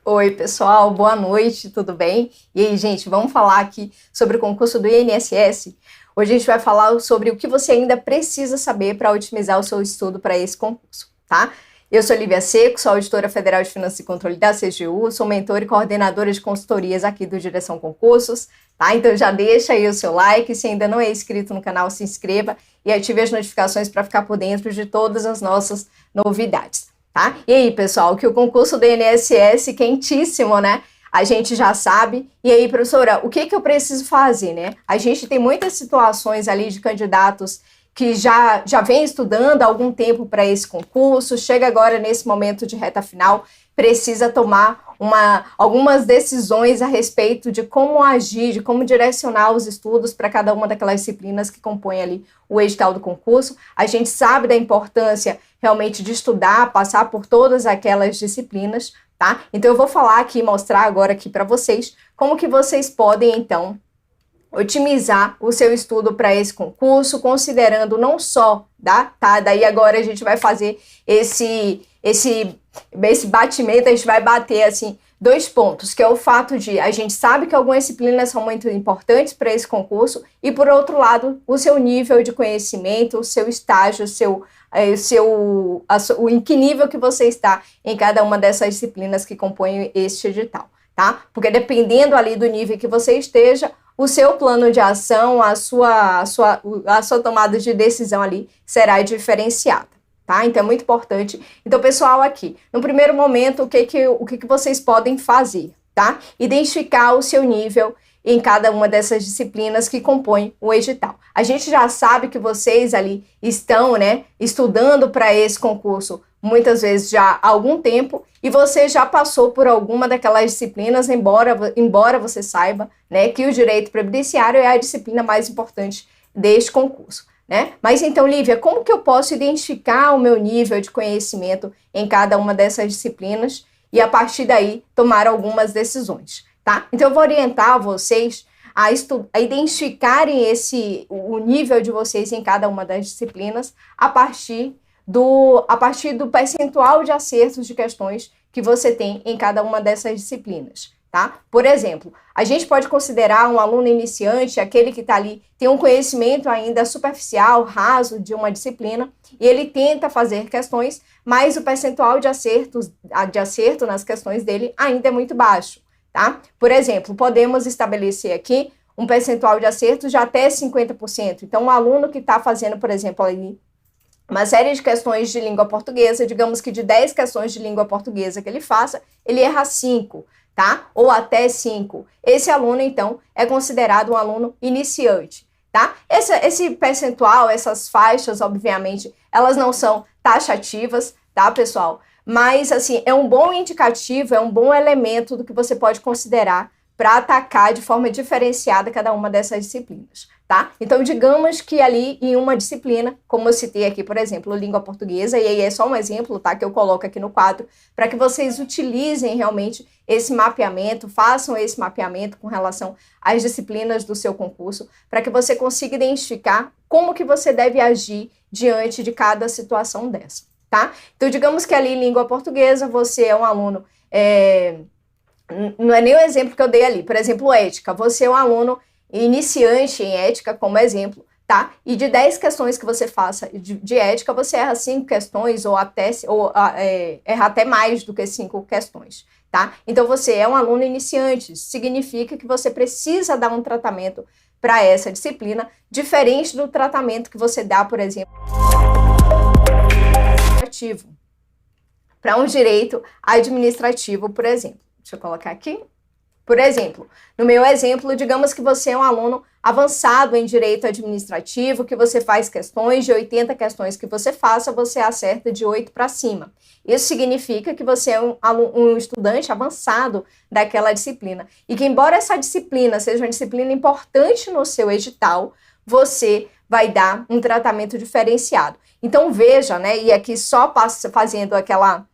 Oi, pessoal, boa noite, tudo bem? E aí, gente, vamos falar aqui sobre o concurso do INSS. Hoje a gente vai falar sobre o que você ainda precisa saber para otimizar o seu estudo para esse concurso, tá? Eu sou Lívia Seco, sou auditora federal de Finanças e Controle da CGU, sou mentora e coordenadora de consultorias aqui do Direção Concursos, tá? Então já deixa aí o seu like, se ainda não é inscrito no canal, se inscreva e ative as notificações para ficar por dentro de todas as nossas novidades. Tá? E aí, pessoal, que o concurso do INSS quentíssimo, né? A gente já sabe. E aí, professora, o que eu preciso fazer, né? A gente tem muitas situações ali de candidatos que já vem estudando há algum tempo para esse concurso, chega agora nesse momento de reta final, precisa tomar algumas decisões a respeito de como agir, de como direcionar os estudos para cada uma daquelas disciplinas que compõem ali o edital do concurso. A gente sabe da importância realmente de estudar, passar por todas aquelas disciplinas, tá? Então eu vou falar aqui, mostrar agora aqui para vocês como que vocês podem, então, otimizar o seu estudo para esse concurso, considerando não só, tá? Daí agora a gente vai fazer esse batimento, a gente vai bater, assim, dois pontos, que é o fato de a gente sabe que algumas disciplinas são muito importantes para esse concurso e, por outro lado, o seu nível de conhecimento, o seu estágio, em que nível que você está em cada uma dessas disciplinas que compõem este edital, tá? Porque dependendo ali do nível que você esteja, o seu plano de ação, a sua tomada de decisão ali será diferenciada, tá? Então é muito importante. Então, pessoal, aqui, no primeiro momento, o que vocês podem fazer, tá? Identificar o seu nível em cada uma dessas disciplinas que compõem o edital. A gente já sabe que vocês ali estão, né, estudando para esse concurso muitas vezes já há algum tempo, e você já passou por alguma daquelas disciplinas, embora você saiba, né, que o direito previdenciário é a disciplina mais importante deste concurso, né? Mas então, Lívia, como que eu posso identificar o meu nível de conhecimento em cada uma dessas disciplinas e, a partir daí, tomar algumas decisões, tá? Então, eu vou orientar vocês a identificarem o nível de vocês em cada uma das disciplinas a partir do percentual de acertos de questões que você tem em cada uma dessas disciplinas, tá? Por exemplo, a gente pode considerar um aluno iniciante, aquele que está ali, tem um conhecimento ainda superficial, raso de uma disciplina, e ele tenta fazer questões, mas o percentual de acerto nas questões dele ainda é muito baixo, tá? Por exemplo, podemos estabelecer aqui um percentual de acertos de até 50%. Então, um aluno que está fazendo, por exemplo, ali, uma série de questões de língua portuguesa, digamos que de 10 questões de língua portuguesa que ele faça, ele erra 5, tá? Ou até 5. Esse aluno, então, é considerado um aluno iniciante, tá? Esse percentual, essas faixas, obviamente, elas não são taxativas, tá, pessoal? Mas, assim, é um bom indicativo, é um bom elemento do que você pode considerar para atacar de forma diferenciada cada uma dessas disciplinas, tá? Então, digamos que ali em uma disciplina, como eu citei aqui, por exemplo, língua portuguesa, e aí é só um exemplo, tá, que eu coloco aqui no quadro, para que vocês utilizem realmente esse mapeamento, façam esse mapeamento com relação às disciplinas do seu concurso, para que você consiga identificar como que você deve agir diante de cada situação dessa, tá? Então, digamos que ali em língua portuguesa, você é um aluno... Não é nem o exemplo que eu dei ali. Por exemplo, ética. Você é um aluno iniciante em ética, como exemplo, tá? E de 10 questões que você faça de ética, você erra 5 questões ou erra até mais do que 5 questões, tá? Então, você é um aluno iniciante. Significa que você precisa dar um tratamento para essa disciplina, diferente do tratamento que você dá, por exemplo, para um direito administrativo, por exemplo. Deixa eu colocar aqui. Por exemplo, no meu exemplo, digamos que você é um aluno avançado em direito administrativo, que você faz questões, de 80 questões que você faça, você acerta de 8 para cima. Isso significa que você é um estudante avançado daquela disciplina. E que, embora essa disciplina seja uma disciplina importante no seu edital, você vai dar um tratamento diferenciado. Então, veja, né, e aqui só fazendo aquela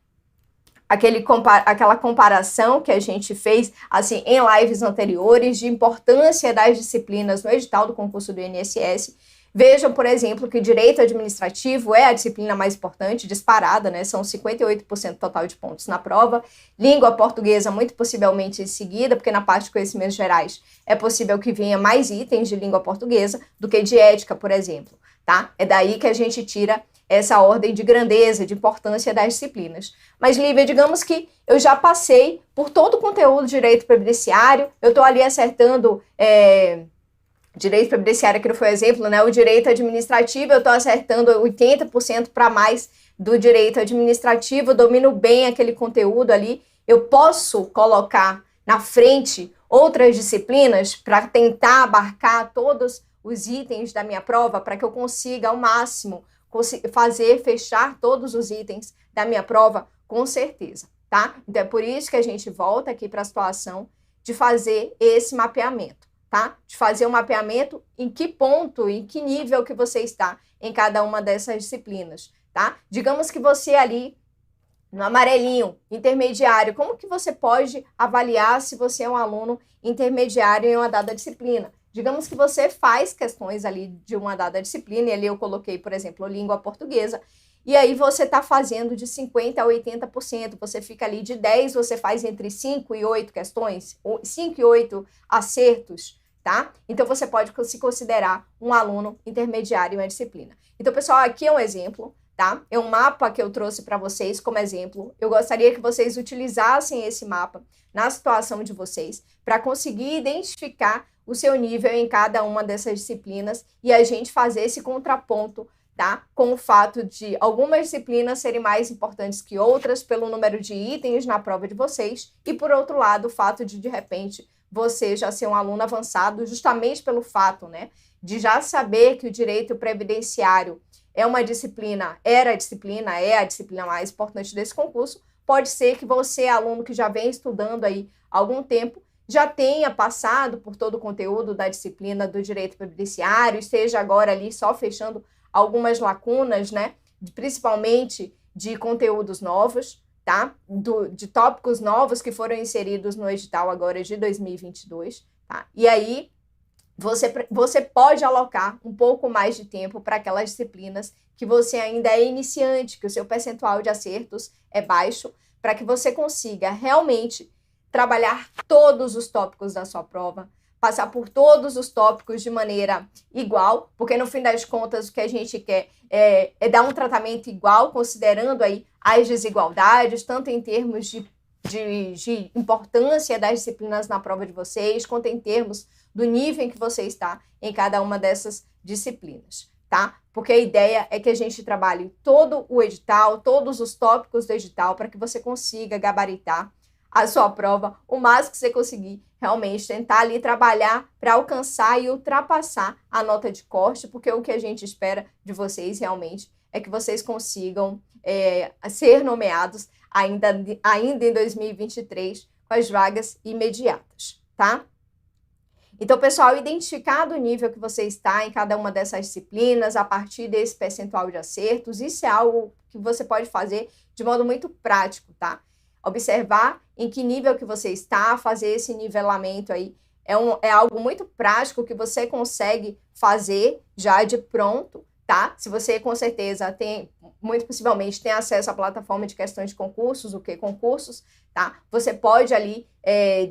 comparação que a gente fez assim em lives anteriores de importância das disciplinas no edital do concurso do INSS, Vejam, por exemplo, que direito administrativo é a disciplina mais importante, disparada, né? São 58% total de pontos na prova. Língua portuguesa, muito possivelmente em seguida, porque na parte de conhecimentos gerais é possível que venha mais itens de língua portuguesa do que de ética, por exemplo, tá? É daí que a gente tira essa ordem de grandeza, de importância das disciplinas. Mas, Lívia, digamos que eu já passei por todo o conteúdo de direito previdenciário, eu estou ali acertando... direito previdenciário, que não foi exemplo, né? O direito administrativo, eu estou acertando 80% para mais do direito administrativo, domino bem aquele conteúdo ali. Eu posso colocar na frente outras disciplinas para tentar abarcar todos os itens da minha prova, para que eu consiga ao máximo fechar todos os itens da minha prova, com certeza, tá? Então é por isso que a gente volta aqui para a situação de fazer esse mapeamento. Tá? De fazer um mapeamento em que ponto, em que nível que você está em cada uma dessas disciplinas, tá? Digamos que você ali, no amarelinho, intermediário, como que você pode avaliar se você é um aluno intermediário em uma dada disciplina? Digamos que você faz questões ali de uma dada disciplina, e ali eu coloquei, por exemplo, língua portuguesa, e aí você está fazendo de 50% a 80%, você fica ali de 10, você faz entre 5 e 8 questões, 5 e 8 acertos, tá? Então, você pode se considerar um aluno intermediário em uma disciplina. Então, pessoal, aqui é um exemplo, tá? É um mapa que eu trouxe para vocês como exemplo. Eu gostaria que vocês utilizassem esse mapa na situação de vocês para conseguir identificar o seu nível em cada uma dessas disciplinas e a gente fazer esse contraponto, tá? Com o fato de algumas disciplinas serem mais importantes que outras pelo número de itens na prova de vocês e, por outro lado, o fato de repente, você já ser um aluno avançado justamente pelo fato, né, de já saber que o direito previdenciário é uma disciplina, é a disciplina mais importante desse concurso. Pode ser que você, aluno que já vem estudando aí há algum tempo, já tenha passado por todo o conteúdo da disciplina do direito previdenciário, esteja agora ali só fechando algumas lacunas, né, principalmente de conteúdos novos, tá? De tópicos novos que foram inseridos no edital agora de 2022, tá? E aí você pode alocar um pouco mais de tempo para aquelas disciplinas que você ainda é iniciante, que o seu percentual de acertos é baixo, para que você consiga realmente trabalhar todos os tópicos da sua prova, passar por todos os tópicos de maneira igual, porque no fim das contas o que a gente quer é dar um tratamento igual, considerando aí as desigualdades, tanto em termos de importância das disciplinas na prova de vocês, quanto em termos do nível em que você está em cada uma dessas disciplinas, tá? Porque a ideia é que a gente trabalhe todo o edital, todos os tópicos do edital, para que você consiga gabaritar a sua prova o máximo que você conseguir, realmente tentar ali trabalhar para alcançar e ultrapassar a nota de corte, porque o que a gente espera de vocês realmente é que vocês consigam ser nomeados ainda em 2023 com as vagas imediatas, tá? Então, pessoal, identificado o nível que você está em cada uma dessas disciplinas, a partir desse percentual de acertos, isso é algo que você pode fazer de modo muito prático, tá? Observar em que nível que você está, fazer esse nivelamento aí, é algo muito prático que você consegue fazer já de pronto, tá? Se você, com certeza, muito possivelmente, tem acesso à plataforma de questões de concursos, o que concursos, tá? Você pode ali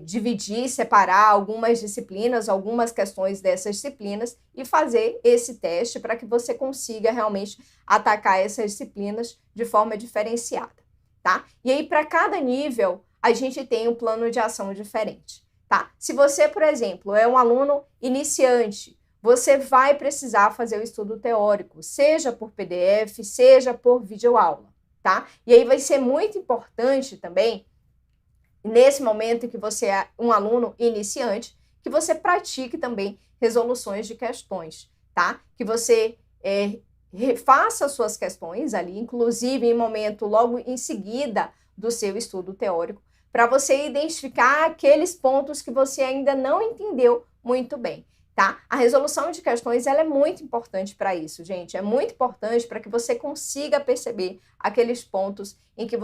dividir, separar algumas disciplinas, algumas questões dessas disciplinas e fazer esse teste para que você consiga realmente atacar essas disciplinas de forma diferenciada, tá? E aí, para cada nível, a gente tem um plano de ação diferente, tá? Se você, por exemplo, é um aluno iniciante, você vai precisar fazer o estudo teórico, seja por PDF, seja por videoaula, tá? E aí vai ser muito importante também, nesse momento em que você é um aluno iniciante, que você pratique também resoluções de questões, tá? Que você faça suas questões ali, inclusive em momento logo em seguida do seu estudo teórico, para você identificar aqueles pontos que você ainda não entendeu muito bem, tá? A resolução de questões, ela é muito importante para isso, gente. É muito importante para que você consiga perceber aqueles pontos em que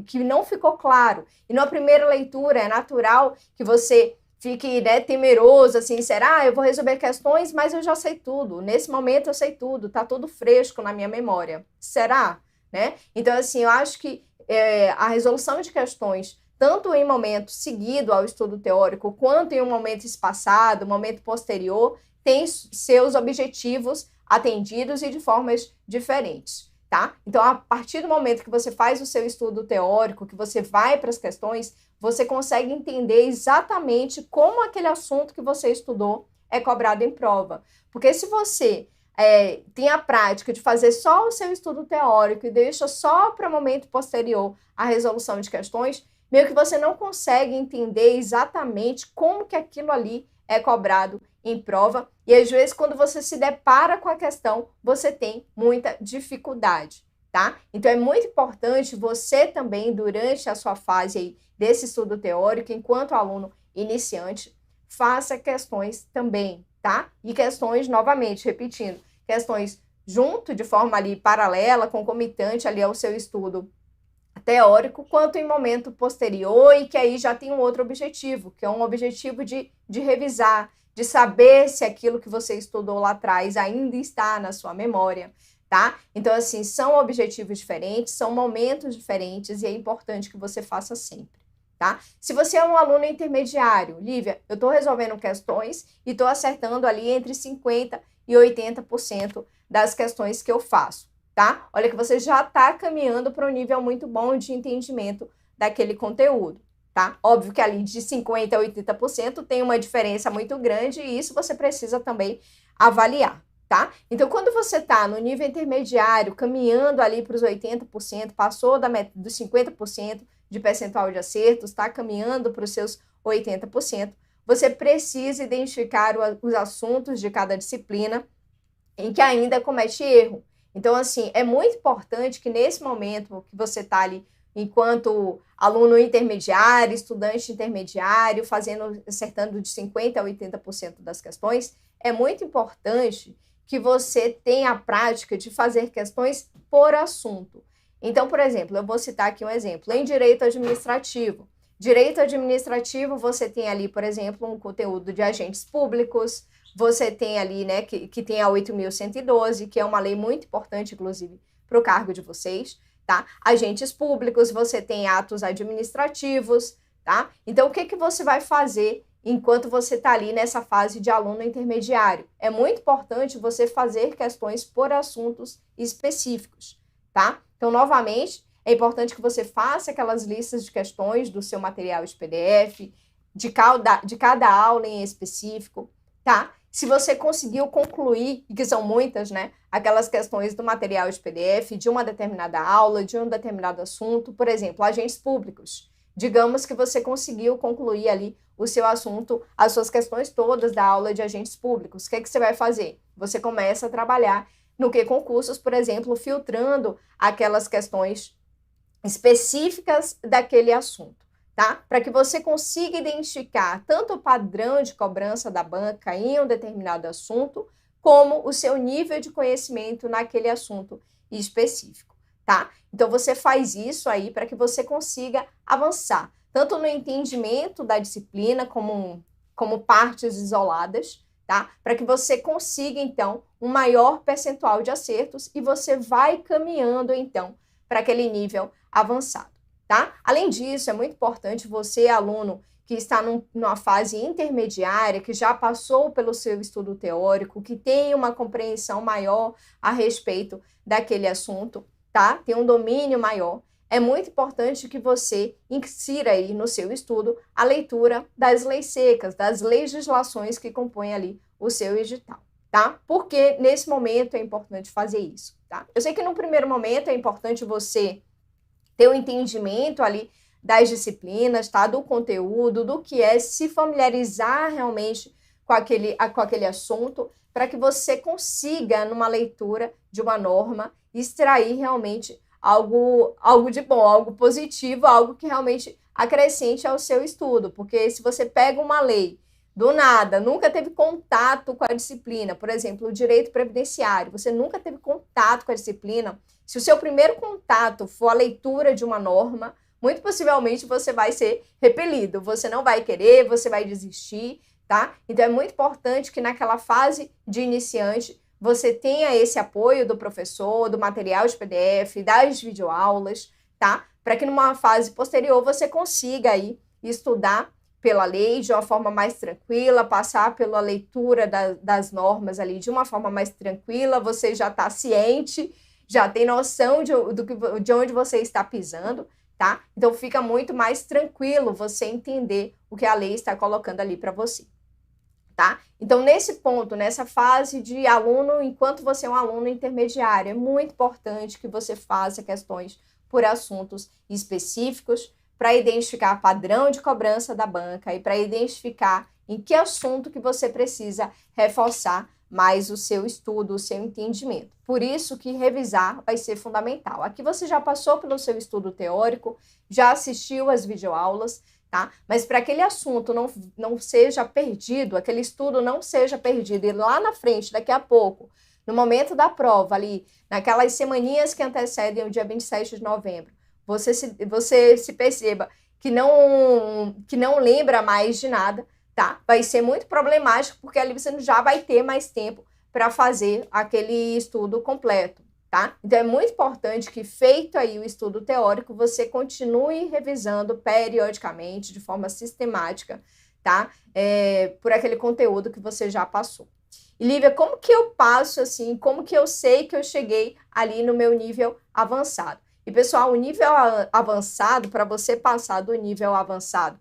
que não ficou claro. E na primeira leitura é natural que você fique, né, temeroso, assim, será? Eu vou resolver questões, mas eu já sei tudo. Nesse momento eu sei tudo, tá tudo fresco na minha memória. Será? Né? Então, assim, eu acho que a resolução de questões, tanto em momento seguido ao estudo teórico, quanto em um momento espaçado, momento posterior, tem seus objetivos atendidos e de formas diferentes. Tá? Então, a partir do momento que você faz o seu estudo teórico, que você vai para as questões, você consegue entender exatamente como aquele assunto que você estudou é cobrado em prova. Porque se você tem a prática de fazer só o seu estudo teórico e deixa só para o momento posterior a resolução de questões, meio que você não consegue entender exatamente como que aquilo ali é cobrado em prova, e às vezes quando você se depara com a questão, você tem muita dificuldade, tá? Então é muito importante você também, durante a sua fase aí desse estudo teórico, enquanto aluno iniciante, faça questões também, tá? E questões, novamente, repetindo, questões junto, de forma ali paralela, concomitante ali ao seu estudo teórico, quanto em momento posterior, e que aí já tem um outro objetivo, que é um objetivo de revisar, de saber se aquilo que você estudou lá atrás ainda está na sua memória, tá? Então, assim, são objetivos diferentes, são momentos diferentes, e é importante que você faça sempre, tá? Se você é um aluno intermediário, Lívia, eu estou resolvendo questões e estou acertando ali entre 50% e 80% das questões que eu faço, tá? Olha que você já está caminhando para um nível muito bom de entendimento daquele conteúdo, tá? Óbvio que ali de 50% a 80% tem uma diferença muito grande e isso você precisa também avaliar, tá? Então, quando você está no nível intermediário, caminhando ali para os 80%, passou dos 50% de percentual de acertos, está caminhando para os seus 80%, você precisa identificar os assuntos de cada disciplina em que ainda comete erro. Então, assim, é muito importante que nesse momento que você está ali, enquanto aluno intermediário, estudante intermediário, acertando de 50% a 80% das questões, é muito importante que você tenha a prática de fazer questões por assunto. Então, por exemplo, eu vou citar aqui um exemplo. Em direito administrativo. Direito administrativo, você tem ali, por exemplo, um conteúdo de agentes públicos, você tem ali, né, que tem a 8.112, que é uma lei muito importante, inclusive, para o cargo de vocês, tá? Agentes públicos, você tem atos administrativos, tá? Então, o que que você vai fazer enquanto você está ali nessa fase de aluno intermediário? É muito importante você fazer questões por assuntos específicos, tá? Então, novamente, é importante que você faça aquelas listas de questões do seu material de PDF, de cada aula em específico, tá? Se você conseguiu concluir, e que são muitas, né, aquelas questões do material de PDF de uma determinada aula, de um determinado assunto, por exemplo, agentes públicos. Digamos que você conseguiu concluir ali o seu assunto, as suas questões todas da aula de agentes públicos. O que é que você vai fazer? Você começa a trabalhar no que concursos, por exemplo, filtrando aquelas questões específicas daquele assunto, tá? Para que você consiga identificar tanto o padrão de cobrança da banca em um determinado assunto, como o seu nível de conhecimento naquele assunto específico, tá? Então, você faz isso aí para que você consiga avançar, tanto no entendimento da disciplina, como partes isoladas, tá? Para que você consiga, então, um maior percentual de acertos e você vai caminhando, então, para aquele nível avançado, tá? Além disso, é muito importante você, aluno que está numa fase intermediária, que já passou pelo seu estudo teórico, que tem uma compreensão maior a respeito daquele assunto, tá? Tem um domínio maior. É muito importante que você insira aí no seu estudo a leitura das leis secas, das legislações que compõem ali o seu edital, tá? Porque nesse momento é importante fazer isso, tá? Eu sei que no primeiro momento é importante você ter o entendimento ali das disciplinas, tá? Do conteúdo, do que é, se familiarizar realmente com aquele assunto, para que você consiga, numa leitura de uma norma, extrair realmente algo de bom, algo positivo, algo que realmente acrescente ao seu estudo. Porque se você pega uma lei do nada, nunca teve contato com a disciplina, por exemplo, o direito previdenciário, você nunca teve contato com a disciplina, se o seu primeiro contato for a leitura de uma norma, muito possivelmente você vai ser repelido, você não vai querer, você vai desistir, tá? Então é muito importante que naquela fase de iniciante você tenha esse apoio do professor, do material de PDF, das videoaulas, tá? Para que numa fase posterior você consiga aí estudar pela lei de uma forma mais tranquila, passar pela leitura das normas ali de uma forma mais tranquila, você já está ciente, já tem noção de onde você está pisando, tá? Então fica muito mais tranquilo você entender o que a lei está colocando ali para você. Tá? Então, nesse ponto, nessa fase de aluno, enquanto você é um aluno intermediário, é muito importante que você faça questões por assuntos específicos para identificar padrão de cobrança da banca e para identificar em que assunto que você precisa reforçar mais o seu estudo, o seu entendimento. Por isso que revisar vai ser fundamental. Aqui você já passou pelo seu estudo teórico, já assistiu às videoaulas, tá? Mas para aquele assunto não seja perdido, aquele estudo não seja perdido, e lá na frente, daqui a pouco, no momento da prova, ali, naquelas semaninhas que antecedem o dia 27 de novembro, você se perceba que não lembra mais de nada, tá? Vai ser muito problemático, porque ali você já vai ter mais tempo para fazer aquele estudo completo, tá? Então é muito importante que, feito aí o estudo teórico, você continue revisando periodicamente, de forma sistemática, tá? Por aquele conteúdo que você já passou. E, Lívia, como que eu passo assim, como que eu sei que eu cheguei ali no meu nível avançado? E, pessoal, o nível avançado, para você passar do nível avançado,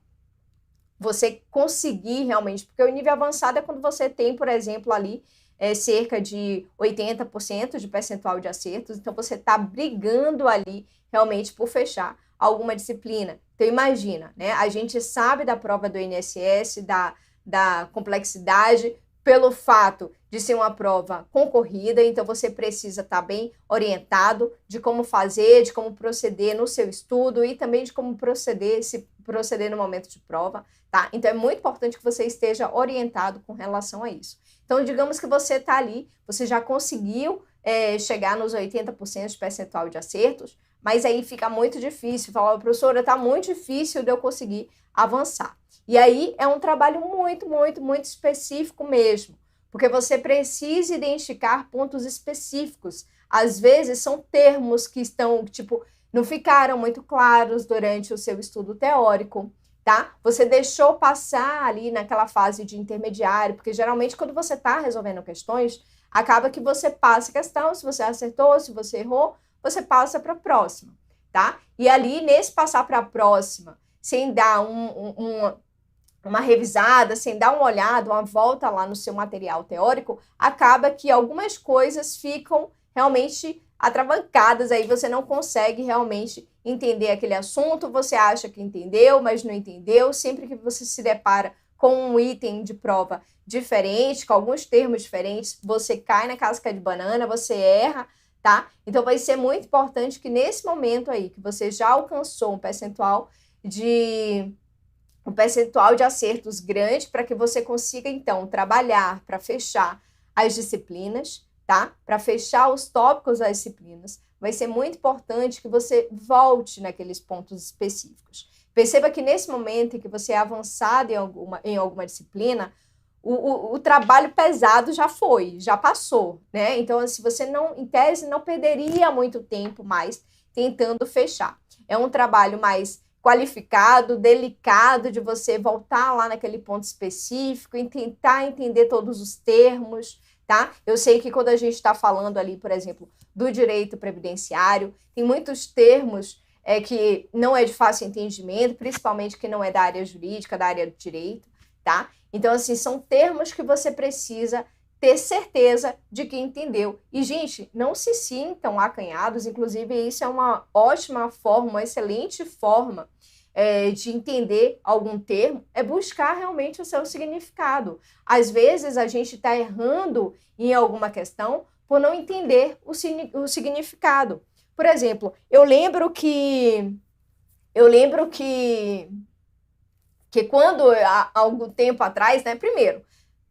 você conseguir realmente, porque o nível avançado é quando você tem, por exemplo, ali, cerca de 80% de percentual de acertos, então você está brigando ali realmente por fechar alguma disciplina. Então imagina, né? A gente sabe da prova do INSS, da complexidade, pelo fato de ser uma prova concorrida, então você precisa estar bem orientado de como fazer, de como proceder no seu estudo e também de como proceder, se proceder no momento de prova, tá? Então é muito importante que você esteja orientado com relação a isso. Então, digamos que você está ali, você já conseguiu chegar nos 80% de percentual de acertos, mas aí fica muito difícil. Falar, professora, está muito difícil de eu conseguir avançar. E aí é um trabalho muito, muito, muito específico mesmo, porque você precisa identificar pontos específicos. Às vezes são termos que estão, tipo, não ficaram muito claros durante o seu estudo teórico, tá? Você deixou passar ali naquela fase de intermediário, porque geralmente quando você está resolvendo questões, acaba que você passa a questão, se você acertou, se você errou, você passa para a próxima, tá? E ali, nesse passar para a próxima, sem dar uma revisada, sem dar uma olhada, uma volta lá no seu material teórico, acaba que algumas coisas ficam realmente atravancadas, aí você não consegue realmente entender aquele assunto, você acha que entendeu, mas não entendeu. Sempre que você se depara com um item de prova diferente, com alguns termos diferentes, você cai na casca de banana, você erra, tá? Então vai ser muito importante que nesse momento aí, que você já alcançou um percentual de acertos grande, para que você consiga, então, trabalhar para fechar as disciplinas, tá? Para fechar os tópicos das disciplinas, vai ser muito importante que você volte naqueles pontos específicos. Perceba que nesse momento em que você é avançado em alguma disciplina, o trabalho pesado já foi, já passou, né? Então, se você não, em tese, não perderia muito tempo mais tentando fechar. É um trabalho mais qualificado, delicado, de você voltar lá naquele ponto específico e tentar entender todos os termos, tá? Eu sei que quando a gente está falando ali, por exemplo, do direito previdenciário, tem muitos termos que não é de fácil entendimento, principalmente que não é da área jurídica, da área do direito, tá? Então, assim, são termos que você precisa ter certeza de que entendeu. E, gente, não se sintam acanhados, inclusive isso é uma ótima forma, uma excelente forma de entender algum termo, é buscar realmente o seu significado. Às vezes, a gente está errando em alguma questão por não entender o significado. Por exemplo, eu lembro que quando, há algum tempo atrás, né, primeiro,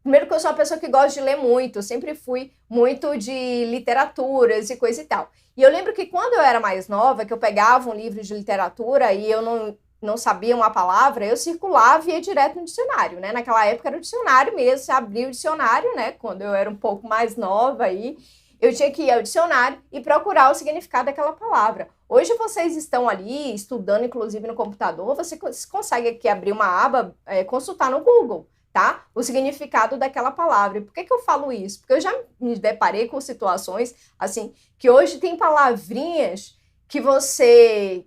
Primeiro que eu sou uma pessoa que gosta de ler muito, eu sempre fui muito de literaturas e coisa e tal. E eu lembro que quando eu era mais nova, que eu pegava um livro de literatura e eu não sabia uma palavra, eu circulava e ia direto no dicionário, né? Naquela época era o dicionário mesmo, você abria o dicionário, né? Quando eu era um pouco mais nova aí, eu tinha que ir ao dicionário e procurar o significado daquela palavra. Hoje vocês estão ali estudando, inclusive no computador, você consegue aqui abrir uma aba, consultar no Google, tá? O significado daquela palavra. E por que eu falo isso? Porque eu já me deparei com situações, assim, que hoje tem palavrinhas que você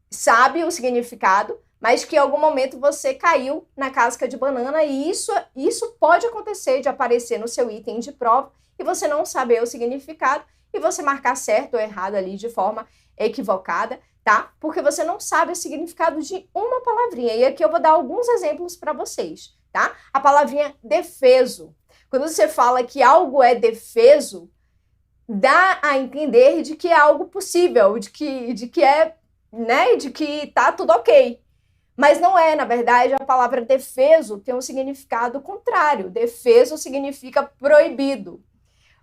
sabe o significado, mas que em algum momento você caiu na casca de banana e isso pode acontecer de aparecer no seu item de prova e você não saber o significado e você marcar certo ou errado ali de forma equivocada, tá? Porque você não sabe o significado de uma palavrinha. E aqui eu vou dar alguns exemplos para vocês, tá? A palavrinha defeso. Quando você fala que algo é defeso, dá a entender de que é algo possível, de que é, né, de que tá tudo ok. Mas não é, na verdade, a palavra defeso tem um significado contrário. Defeso significa proibido.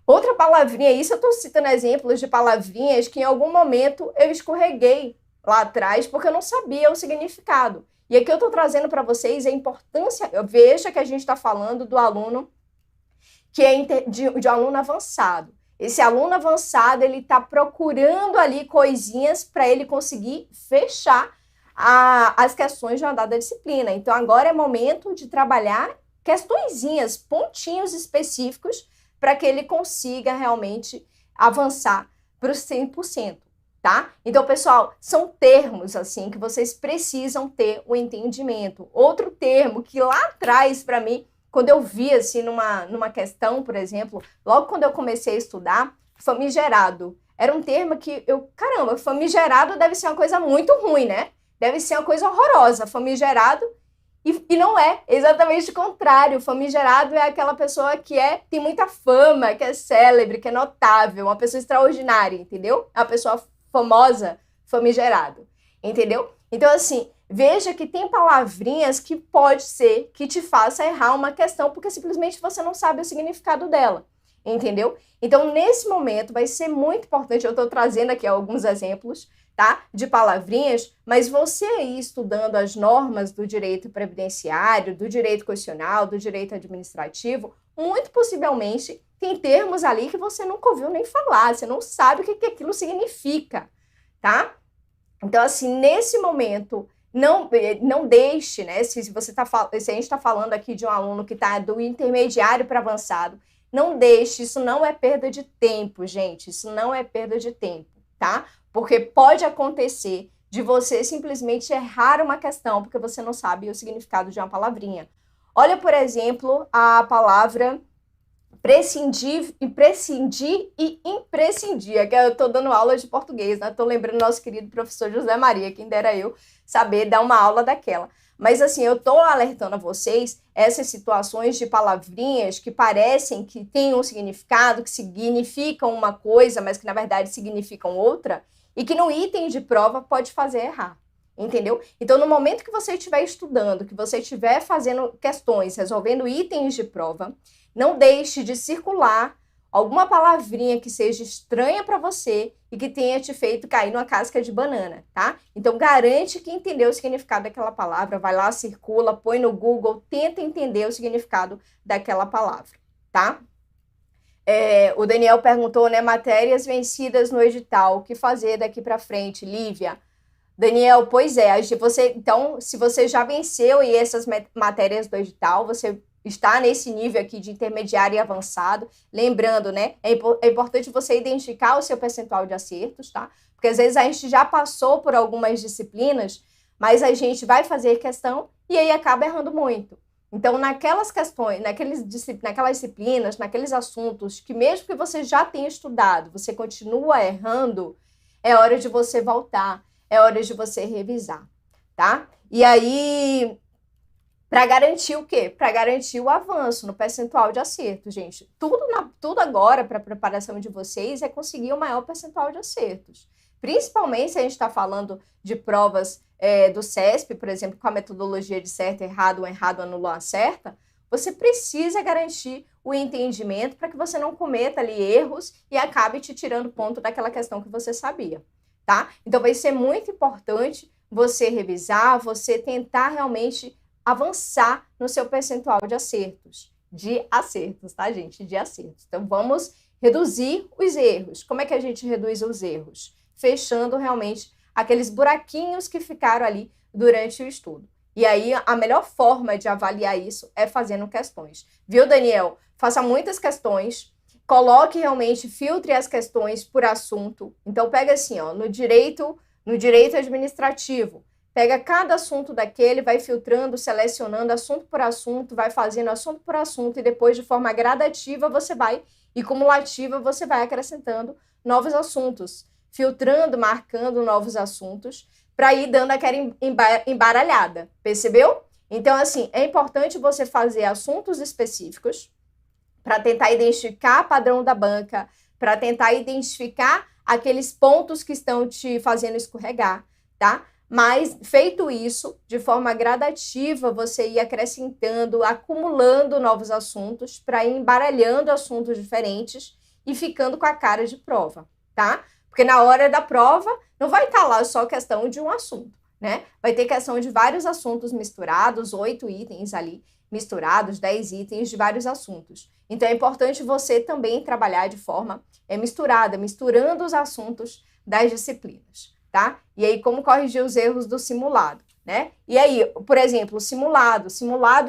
Outra palavrinha, isso eu estou citando exemplos de palavrinhas que em algum momento eu escorreguei lá atrás porque eu não sabia o significado. E aqui eu estou trazendo para vocês a importância, veja que a gente está falando do aluno que é de aluno avançado. Esse aluno avançado, ele está procurando ali coisinhas para ele conseguir fechar as questões de uma dada disciplina. Então, agora é momento de trabalhar questõezinhas, pontinhos específicos para que ele consiga realmente avançar para os 100%, tá? Então, pessoal, são termos, assim, que vocês precisam ter o entendimento. Outro termo que lá atrás, para mim, quando eu vi, assim, numa questão, por exemplo, logo quando eu comecei a estudar, famigerado. Era um termo que caramba, famigerado deve ser uma coisa muito ruim, né? Deve ser uma coisa horrorosa, famigerado. E não é, exatamente o contrário. Famigerado é aquela pessoa que tem muita fama, que é célebre, que é notável, uma pessoa extraordinária, entendeu? É uma pessoa famosa, famigerado, entendeu? Então, assim, veja que tem palavrinhas que pode ser que te faça errar uma questão, porque simplesmente você não sabe o significado dela, entendeu? Então, nesse momento, vai ser muito importante, eu estou trazendo aqui alguns exemplos, tá? De palavrinhas, mas você aí estudando as normas do direito previdenciário, do direito constitucional, do direito administrativo, muito possivelmente tem termos ali que você nunca ouviu nem falar, você não sabe o que aquilo significa, tá? Então, assim, nesse momento, não deixe, né? Se a gente está falando aqui de um aluno que está do intermediário para avançado, não deixe, isso não é perda de tempo, gente, isso não é perda de tempo, tá? Porque pode acontecer de você simplesmente errar uma questão porque você não sabe o significado de uma palavrinha. Olha, por exemplo, a palavra prescindir e imprescindir. Que eu estou dando aula de português, né? Estou lembrando nosso querido professor José Maria, quem dera eu saber dar uma aula daquela. Mas, assim, eu estou alertando a vocês essas situações de palavrinhas que parecem que têm um significado, que significam uma coisa, mas que, na verdade, significam outra, e que no item de prova pode fazer errar, entendeu? Então, no momento que você estiver estudando, que você estiver fazendo questões, resolvendo itens de prova, não deixe de circular alguma palavrinha que seja estranha para você e que tenha te feito cair numa casca de banana, tá? Então, garante que entendeu o significado daquela palavra, vai lá, circula, põe no Google, tenta entender o significado daquela palavra, tá? O Daniel perguntou, né, matérias vencidas no edital, o que fazer daqui para frente, Lívia? Daniel, pois é, então, se você já venceu e essas matérias do edital, você está nesse nível aqui de intermediário e avançado, lembrando, né, é importante você identificar o seu percentual de acertos, tá? Porque às vezes a gente já passou por algumas disciplinas, mas a gente vai fazer questão e aí acaba errando muito. Então, naquelas questões, naquelas disciplinas, naqueles assuntos que mesmo que você já tenha estudado, você continua errando, é hora de você voltar, é hora de você revisar, tá? E aí, para garantir o quê? Para garantir o avanço no percentual de acerto, gente. Tudo agora para a preparação de vocês é conseguir o maior percentual de acertos. Principalmente se a gente está falando de provas do CESP, por exemplo, com a metodologia de certo, errado, anula, acerta, você precisa garantir o entendimento para que você não cometa ali erros e acabe te tirando ponto daquela questão que você sabia, tá? Então vai ser muito importante você revisar, você tentar realmente avançar no seu percentual de acertos, tá, gente? De acertos. Então vamos reduzir os erros. Como é que a gente reduz os erros? Fechando realmente aqueles buraquinhos que ficaram ali durante o estudo. E aí, a melhor forma de avaliar isso é fazendo questões. Viu, Daniel? Faça muitas questões, coloque realmente, filtre as questões por assunto. Então, pega assim, ó, no direito administrativo, pega cada assunto daquele, vai filtrando, selecionando assunto por assunto, vai fazendo assunto por assunto e depois, de forma gradativa, e cumulativa, você vai acrescentando novos assuntos, filtrando, marcando novos assuntos, para ir dando aquela embaralhada, percebeu? Então, assim, é importante você fazer assuntos específicos para tentar identificar o padrão da banca, para tentar identificar aqueles pontos que estão te fazendo escorregar, tá? Mas, feito isso, de forma gradativa, você ir acrescentando, acumulando novos assuntos para ir embaralhando assuntos diferentes e ficando com a cara de prova, tá? Porque na hora da prova, não vai estar lá só questão de um assunto, né? Vai ter questão de vários assuntos misturados, 8 itens ali misturados, 10 itens de vários assuntos. Então, é importante você também trabalhar de forma misturada, misturando os assuntos das disciplinas, tá? E aí, como corrigir os erros do simulado, né? E aí, por exemplo, simulado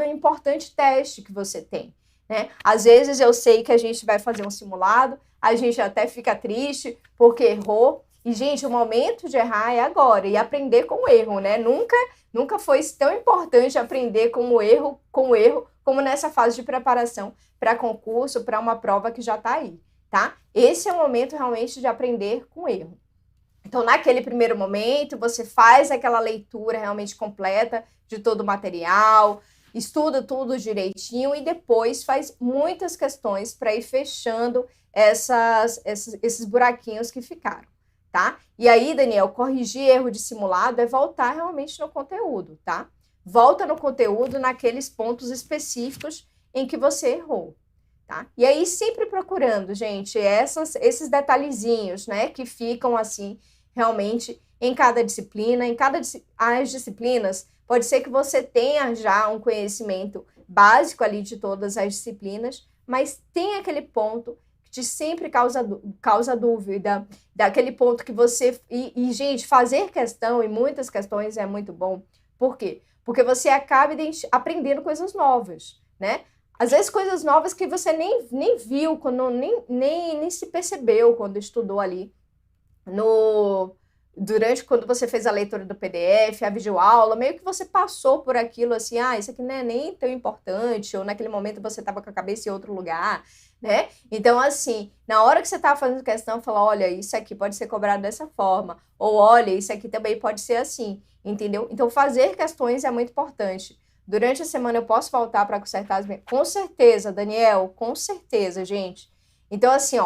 é um importante teste que você tem, né? Às vezes eu sei que a gente vai fazer um simulado, a gente até fica triste porque errou. E, gente, o momento de errar é agora. E aprender com o erro, né? Nunca foi tão importante aprender com o erro, como nessa fase de preparação para concurso, para uma prova que já está aí, tá? Esse é o momento realmente de aprender com o erro. Então, naquele primeiro momento, você faz aquela leitura realmente completa de todo o material, estuda tudo direitinho e depois faz muitas questões para ir fechando esses buraquinhos que ficaram, tá? E aí, Daniel, corrigir erro de simulado é voltar realmente no conteúdo, tá? Volta no conteúdo naqueles pontos específicos em que você errou, tá? E aí, sempre procurando, gente, esses detalhezinhos, né, que ficam assim, realmente, em cada disciplina, as disciplinas, pode ser que você tenha já um conhecimento básico ali de todas as disciplinas, mas tem aquele ponto que sempre causa dúvida, daquele ponto que você... gente, fazer questão e muitas questões é muito bom. Por quê? Porque você acaba aprendendo coisas novas, né? Às vezes coisas novas que você nem viu, nem se percebeu quando estudou ali quando você fez a leitura do PDF, a videoaula, meio que você passou por aquilo assim, isso aqui não é nem tão importante, ou naquele momento você estava com a cabeça em outro lugar, né? Então, assim, na hora que você estava fazendo questão, fala, olha, isso aqui pode ser cobrado dessa forma, ou olha, isso aqui também pode ser assim, entendeu? Então, fazer questões é muito importante. Durante a semana eu posso voltar para consertar as minhas... Com certeza, Daniel, com certeza, gente. Então, assim,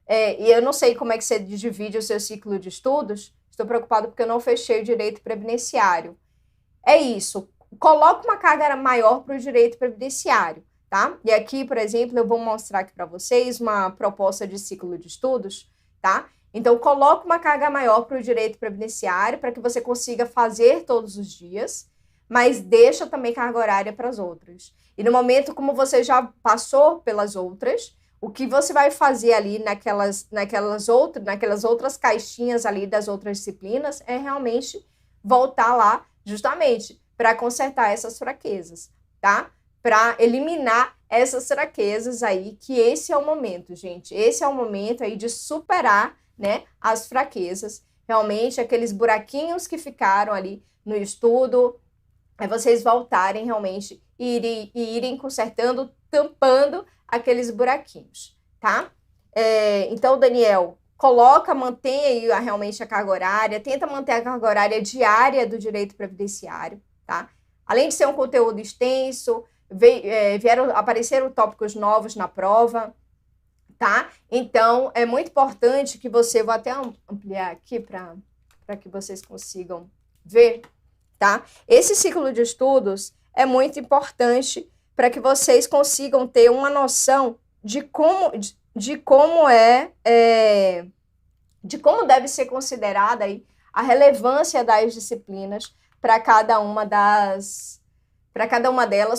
e eu não sei como é que você divide o seu ciclo de estudos. Estou preocupado porque eu não fechei o direito previdenciário. É isso. Coloca uma carga maior para o direito previdenciário, tá? E aqui, por exemplo, eu vou mostrar aqui para vocês uma proposta de ciclo de estudos, tá? Então, coloca uma carga maior para o direito previdenciário para que você consiga fazer todos os dias, mas deixa também carga horária para as outras. E no momento, como você já passou pelas outras, o que você vai fazer ali naquelas outras caixinhas ali das outras disciplinas é realmente voltar lá justamente para consertar essas fraquezas, tá? Para eliminar essas fraquezas aí, que esse é o momento, gente. Esse é o momento aí de superar, né, as fraquezas, realmente aqueles buraquinhos que ficaram ali no estudo, é vocês voltarem realmente e irem consertando, tampando aqueles buraquinhos, tá? Então, Daniel, mantém aí realmente a carga horária, tenta manter a carga horária diária do direito previdenciário, tá? Além de ser um conteúdo extenso, apareceram tópicos novos na prova, tá? Então, é muito importante que você... Vou até ampliar aqui para que vocês consigam ver, tá? Esse ciclo de estudos é muito importante para que vocês consigam ter uma noção de como, de como de como deve ser considerada aí a relevância das disciplinas para cada uma delas,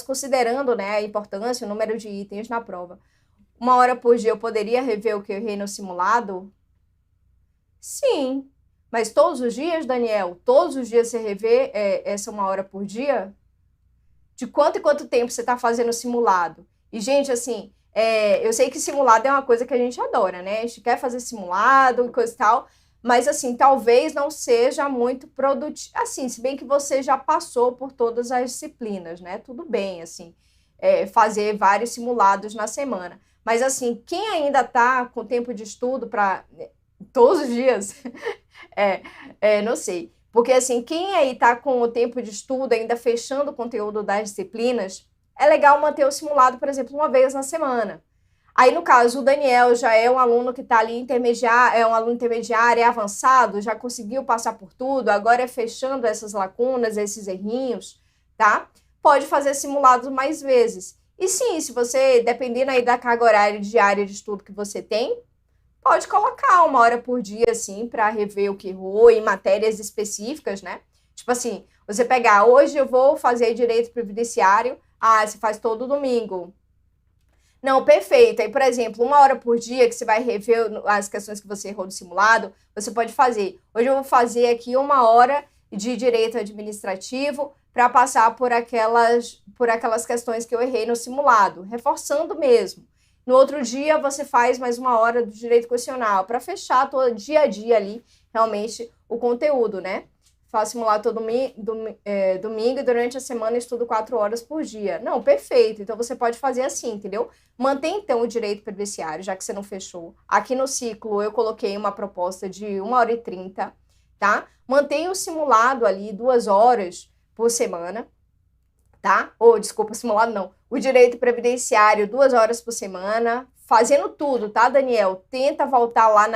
considerando, né, a importância, o número de itens na prova. 1 hora por dia eu poderia rever o que eu errei no simulado? Sim. Mas todos os dias, Daniel? Todos os dias você revê essa 1 hora por dia? De quanto em quanto tempo você está fazendo simulado? E, gente, assim, eu sei que simulado é uma coisa que a gente adora, né? A gente quer fazer simulado e coisa e tal, mas, assim, talvez não seja muito produtivo. Assim, se bem que você já passou por todas as disciplinas, né? Tudo bem, assim, fazer vários simulados na semana. Mas, assim, quem ainda está com tempo de estudo para todos os dias, não sei. Porque, assim, quem aí tá com o tempo de estudo, ainda fechando o conteúdo das disciplinas, é legal manter o simulado, por exemplo, 1 vez na semana. Aí, no caso, o Daniel já é um aluno que está ali intermediário, é um aluno intermediário, é avançado, já conseguiu passar por tudo, agora é fechando essas lacunas, esses errinhos, tá? Pode fazer simulados mais vezes. E sim, se você, dependendo aí da carga horária diária de estudo que você tem, pode colocar 1 hora por dia, assim, para rever o que errou em matérias específicas, né? Tipo assim, você pegar, hoje eu vou fazer direito previdenciário, você faz todo domingo. Não, perfeito. Aí, por exemplo, 1 hora por dia que você vai rever as questões que você errou no simulado, você pode fazer. Hoje eu vou fazer aqui 1 hora de direito administrativo para passar por aquelas questões que eu errei no simulado, reforçando mesmo. No outro dia, você faz mais 1 hora do direito constitucional para fechar todo dia a dia ali, realmente, o conteúdo, né? Faço simulado todo domingo e durante a semana estudo 4 horas por dia. Não, perfeito. Então, você pode fazer assim, entendeu? Mantém, então, o direito previdenciário, já que você não fechou. Aqui no ciclo, eu coloquei uma proposta de 1 hora e 30, tá? Mantém o simulado ali 2 horas por semana, tá? Desculpa, simulado não. O direito previdenciário, 2 horas por semana, fazendo tudo, tá, Daniel? Tenta voltar lá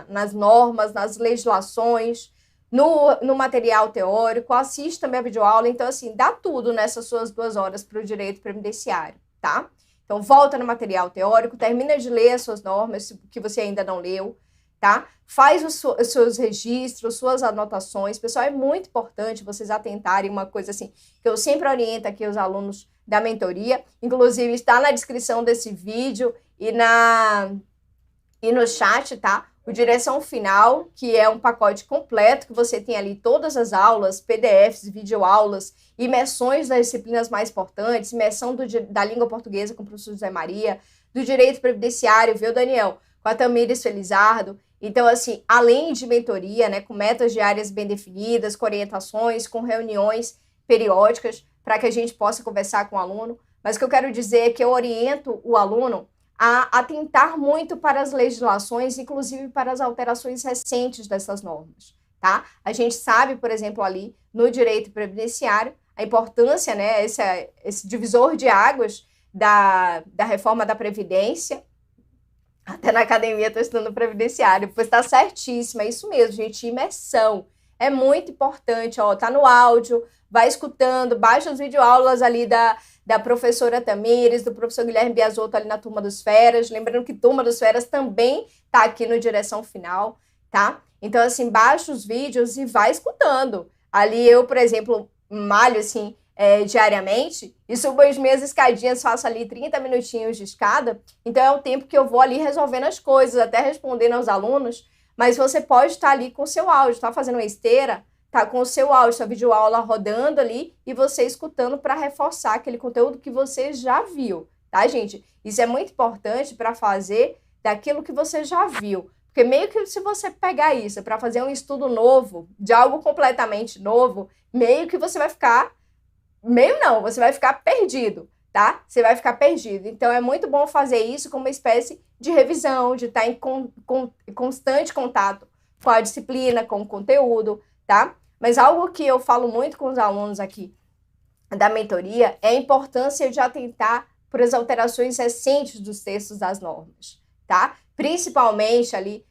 nas normas, nas legislações, no material teórico, assiste também a videoaula. Então, assim, dá tudo nessas suas 2 horas para o direito previdenciário, tá? Então, volta no material teórico, termina de ler as suas normas, que você ainda não leu, tá? Faz os seus registros, suas anotações. Pessoal, é muito importante vocês atentarem uma coisa assim, que eu sempre oriento aqui os alunos da mentoria, inclusive está na descrição desse vídeo e no chat, tá? O Direção Final, que é um pacote completo, que você tem ali todas as aulas, PDFs, videoaulas, imersões das disciplinas mais importantes, imersão da língua portuguesa com o professor José Maria, do direito previdenciário, viu, Daniel? Com a Tamires Felizardo. Então, assim, além de mentoria, né, com metas diárias bem definidas, com orientações, com reuniões periódicas, para que a gente possa conversar com o aluno. Mas o que eu quero dizer é que eu oriento o aluno a atentar muito para as legislações, inclusive para as alterações recentes dessas normas, tá? A gente sabe, por exemplo, ali no direito previdenciário, a importância, né, esse divisor de águas da reforma da Previdência. Até na academia estou estudando previdenciário, pois está certíssima, é isso mesmo, gente, imersão. É muito importante, ó, tá no áudio, vai escutando, baixa as videoaulas ali da professora Tamires, do professor Guilherme Biasotto ali na Turma dos Feras, lembrando que Turma dos Feras também tá aqui no Direção Final, tá? Então, assim, baixa os vídeos e vai escutando. Ali eu, por exemplo, malho, assim, diariamente, e subo as minhas escadinhas, faço ali 30 minutinhos de escada, então é o tempo que eu vou ali resolvendo as coisas, até respondendo aos alunos, mas você pode estar ali com o seu áudio, tá fazendo uma esteira, tá com o seu áudio, sua videoaula rodando ali, e você escutando para reforçar aquele conteúdo que você já viu, tá, gente? Isso é muito importante para fazer daquilo que você já viu, porque meio que se você pegar isso para fazer um estudo novo, de algo completamente novo, meio que você vai ficar você vai ficar perdido, tá? Você vai ficar perdido. Então, é muito bom fazer isso como uma espécie de revisão, de estar em constante contato com a disciplina, com o conteúdo, tá? Mas algo que eu falo muito com os alunos aqui da mentoria é a importância de atentar para as alterações recentes dos textos das normas, tá? Principalmente ali,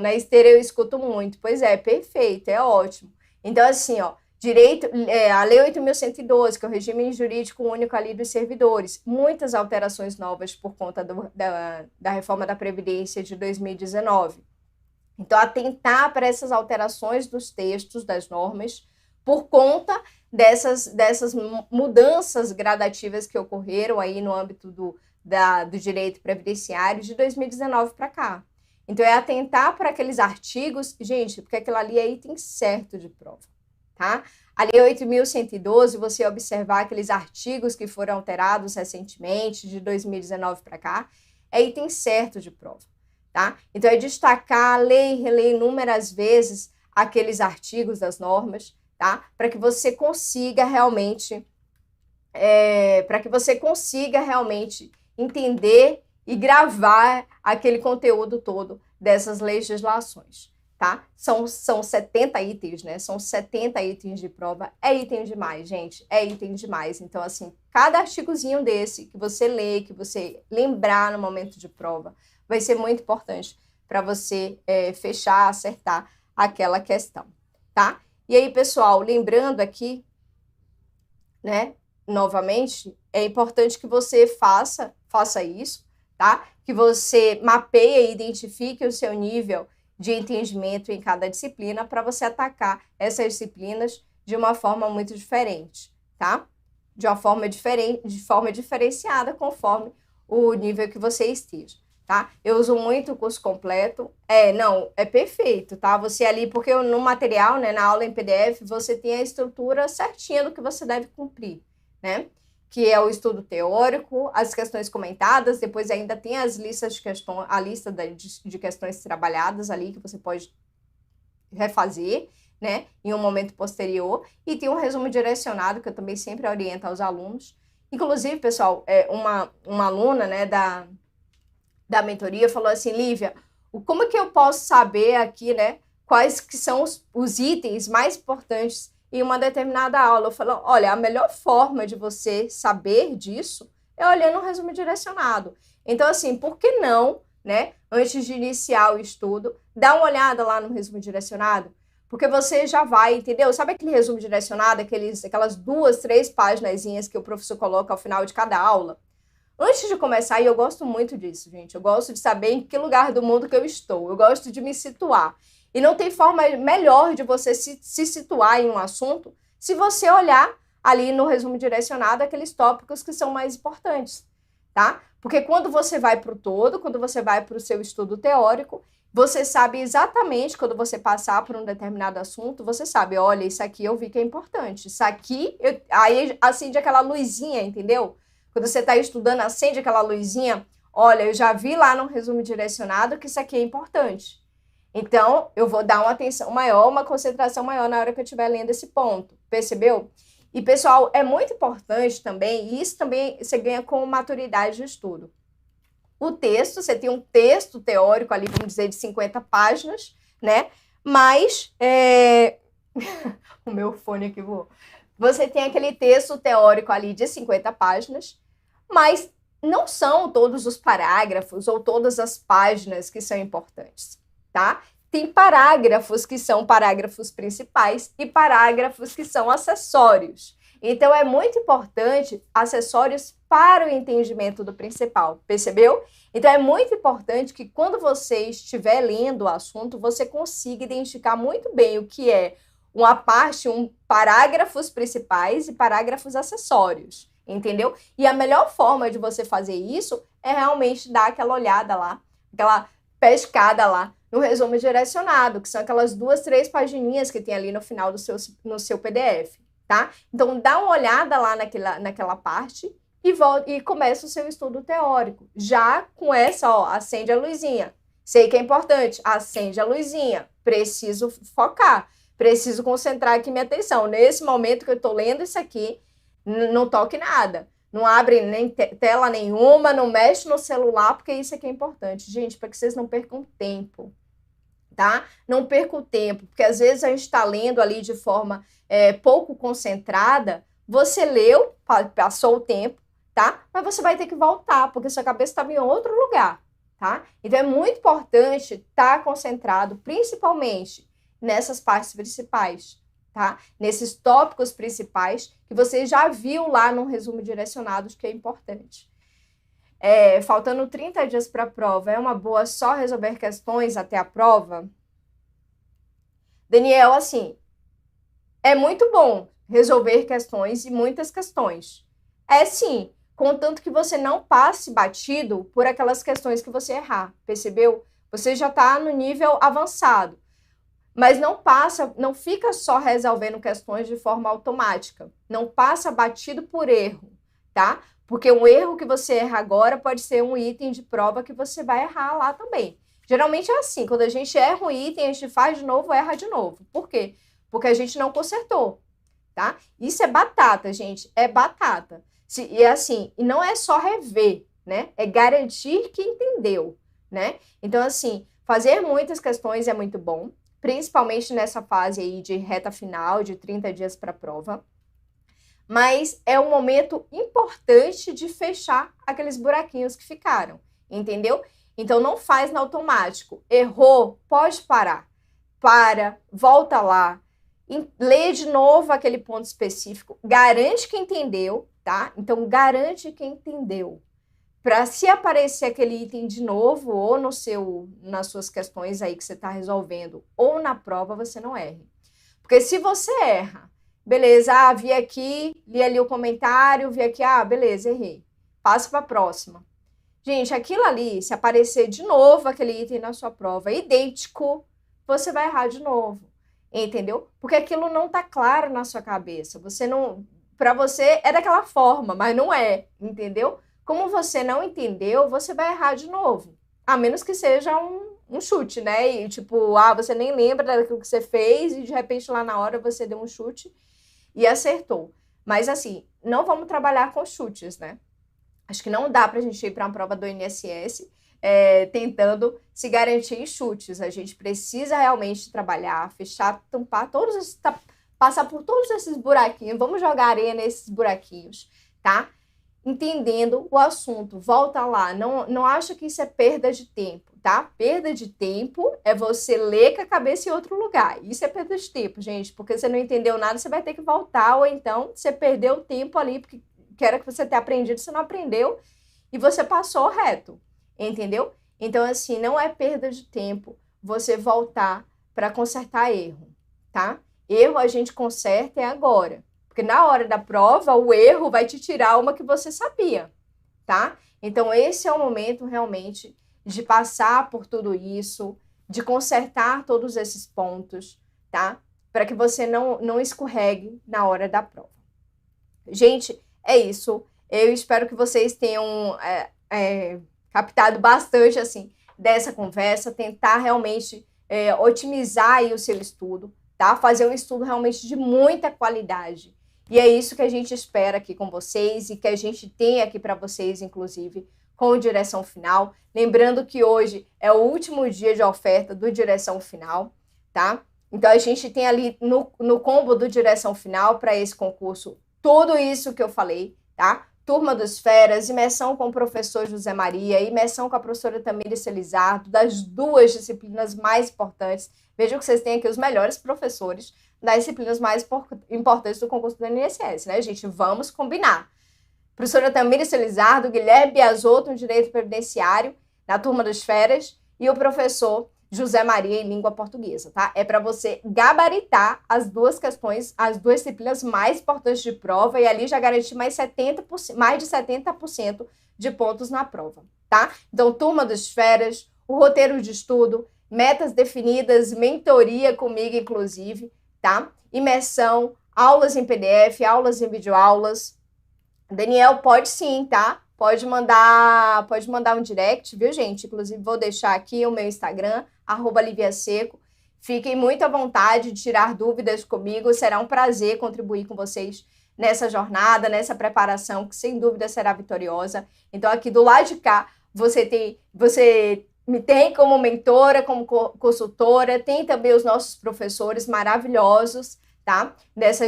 na esteira eu escuto muito. Pois é, perfeito, é ótimo. Então, assim, ó, A Lei 8.112, que é o regime jurídico único ali dos servidores, muitas alterações novas por conta da reforma da Previdência de 2019. Então, atentar para essas alterações dos textos, das normas, por conta dessas mudanças gradativas que ocorreram aí no âmbito do direito previdenciário de 2019 para cá. Então, é atentar para aqueles artigos, gente, porque aquilo ali é item certo de prova, tá? A Lei 8.112, você observar aqueles artigos que foram alterados recentemente, de 2019 para cá, é item certo de prova, tá? Então, é destacar, ler e reler inúmeras vezes aqueles artigos das normas, tá? Para que você consiga realmente, entender e gravar aquele conteúdo todo dessas legislações, tá? São 70 itens, né? São 70 itens de prova. É item demais, gente. É item demais. Então, assim, cada artigozinho desse que você lê, que você lembrar no momento de prova, vai ser muito importante para você fechar, acertar aquela questão, tá? E aí, pessoal, lembrando aqui, né? Novamente, é importante que você faça isso, tá? Que você mapeie e identifique o seu nível de entendimento em cada disciplina para você atacar essas disciplinas de uma forma muito diferente, tá? De uma forma diferenciada conforme o nível que você esteja, tá? Eu uso muito o curso completo. É perfeito, tá? Você ali, porque no material, né, na aula em PDF, você tem a estrutura certinha do que você deve cumprir, né? Que é o estudo teórico, as questões comentadas, depois ainda tem as listas de questões, a lista de questões trabalhadas ali, que você pode refazer, né, em um momento posterior, e tem um resumo direcionado, que eu também sempre oriento aos alunos. Inclusive, pessoal, uma aluna, né, da mentoria falou assim: Lívia, como é que eu posso saber aqui, né, quais que são os itens mais importantes em uma determinada aula? Eu falo, olha, a melhor forma de você saber disso é olhando o resumo direcionado. Então, assim, por que não, né, antes de iniciar o estudo, dar uma olhada lá no resumo direcionado? Porque você já vai, entendeu? Sabe aquele resumo direcionado, aquelas 2, 3 paginazinhas que o professor coloca ao final de cada aula? Antes de começar, e eu gosto muito disso, gente, eu gosto de saber em que lugar do mundo que eu estou, eu gosto de me situar. E não tem forma melhor de você se situar em um assunto se você olhar ali no resumo direcionado aqueles tópicos que são mais importantes, tá? Porque quando você vai para o todo, quando você vai para o seu estudo teórico, você sabe exatamente, quando você passar por um determinado assunto, você sabe, olha, isso aqui eu vi que é importante, isso aqui, aí acende aquela luzinha, entendeu? Quando você está estudando, acende aquela luzinha, olha, eu já vi lá no resumo direcionado que isso aqui é importante. Então, eu vou dar uma atenção maior, uma concentração maior na hora que eu estiver lendo esse ponto, percebeu? E, pessoal, é muito importante também, e isso também você ganha com maturidade de estudo. O texto, você tem um texto teórico ali, vamos dizer, de 50 páginas, né? Mas, o meu fone aqui voou. Você tem aquele texto teórico ali de 50 páginas, mas não são todos os parágrafos ou todas as páginas que são importantes, tá? Tem parágrafos que são parágrafos principais e parágrafos que são acessórios. Então, é muito importante acessórios para o entendimento do principal, percebeu? Então, é muito importante que quando você estiver lendo o assunto, você consiga identificar muito bem o que é parágrafos principais e parágrafos acessórios, entendeu? E a melhor forma de você fazer isso é realmente dar aquela olhada lá, aquela pescada lá no resumo direcionado, que são aquelas 2, 3 pagininhas que tem ali no final no seu PDF, tá? Então, dá uma olhada lá naquela parte e começa o seu estudo teórico. Já com essa, acende a luzinha. Sei que é importante, acende a luzinha. Preciso focar. Preciso concentrar aqui minha atenção. Nesse momento que eu estou lendo isso aqui, não toque nada. Não abre nem tela nenhuma, não mexe no celular, porque isso aqui é importante. Gente, para que vocês não percam tempo, tá? Não percam tempo, porque às vezes a gente está lendo ali de forma pouco concentrada, você leu, passou o tempo, tá? Mas você vai ter que voltar, porque sua cabeça estava em outro lugar, tá? Então é muito importante estar concentrado, principalmente nessas partes principais, tá? Nesses tópicos principais que você já viu lá no resumo direcionado, que é importante. Faltando 30 dias para a prova, é uma boa só resolver questões até a prova? Daniel, assim, é muito bom resolver questões e muitas questões. É sim, contanto que você não passe batido por aquelas questões que você errar, percebeu? Você já está no nível avançado. Mas não fica só resolvendo questões de forma automática. Não passa batido por erro, tá? Porque um erro que você erra agora pode ser um item de prova que você vai errar lá também. Geralmente é assim, quando a gente erra um item, a gente faz de novo, erra de novo. Por quê? Porque a gente não consertou, tá? Isso é batata, gente, é batata. E assim, e não é só rever, né? É garantir que entendeu, né? Então, assim, fazer muitas questões é muito bom, principalmente nessa fase aí de reta final, de 30 dias para a prova. Mas é um momento importante de fechar aqueles buraquinhos que ficaram, entendeu? Então não faz no automático. Errou, pode parar. Para, volta lá, lê de novo aquele ponto específico, garante que entendeu, tá? Então garante que entendeu. Para se aparecer aquele item de novo, ou nas suas questões aí que você está resolvendo, ou na prova, você não erre. Porque se você erra, beleza, vi aqui, li ali o comentário, vi aqui, beleza, errei. Passo para a próxima. Gente, aquilo ali, se aparecer de novo aquele item na sua prova idêntico, você vai errar de novo, entendeu? Porque aquilo não tá claro na sua cabeça. Para você é daquela forma, mas não é, entendeu? Como você não entendeu, você vai errar de novo. A menos que seja um chute, né? E tipo, você nem lembra daquilo que você fez e de repente lá na hora você deu um chute e acertou. Mas assim, não vamos trabalhar com chutes, né? Acho que não dá pra gente ir para uma prova do INSS tentando se garantir em chutes. A gente precisa realmente trabalhar, fechar, tampar passar por todos esses buraquinhos. Vamos jogar areia nesses buraquinhos, tá? Entendendo o assunto, volta lá, não acha que isso é perda de tempo, tá? Perda de tempo é você ler com a cabeça em outro lugar, isso é perda de tempo, gente, porque você não entendeu nada, você vai ter que voltar, ou então você perdeu tempo ali, porque era que você ter aprendido, você não aprendeu, e você passou reto, entendeu? Então, assim, não é perda de tempo você voltar para consertar erro, tá? Erro a gente conserta agora. Porque na hora da prova, o erro vai te tirar uma que você sabia, tá? Então, esse é o momento realmente de passar por tudo isso, de consertar todos esses pontos, tá? Para que você não escorregue na hora da prova. Gente, é isso. Eu espero que vocês tenham captado bastante, assim, dessa conversa, tentar realmente otimizar aí o seu estudo, tá? Fazer um estudo realmente de muita qualidade. E é isso que a gente espera aqui com vocês e que a gente tem aqui para vocês, inclusive, com o Direção Final. Lembrando que hoje é o último dia de oferta do Direção Final, tá? Então, a gente tem ali no combo do Direção Final para esse concurso tudo isso que eu falei, tá? Turma dos Feras, imersão com o professor José Maria, imersão com a professora Tamires Felizardo, das duas disciplinas mais importantes. Vejam que vocês têm aqui os melhores professores das disciplinas mais importantes do concurso do INSS, né, gente? Vamos combinar. Professora Tamires Felizardo, Guilherme Biasotto, no Direito Previdenciário, na Turma dos Feras, e o professor José Maria em Língua Portuguesa, tá? É para você gabaritar as duas questões, as duas disciplinas mais importantes de prova e ali já garantir mais de 70% de pontos na prova, tá? Então, Turma dos Feras, o roteiro de estudo, metas definidas, mentoria comigo, inclusive, tá? Imersão, aulas em PDF, aulas em videoaulas. Daniel, pode sim, tá? Pode mandar um direct, viu, gente? Inclusive, vou deixar aqui o meu Instagram, @liviaseco. Fiquem muito à vontade de tirar dúvidas comigo. Será um prazer contribuir com vocês nessa jornada, nessa preparação, que sem dúvida será vitoriosa. Então, aqui do lado de cá, você me tem como mentora, como consultora, tem também os nossos professores maravilhosos, tá? Das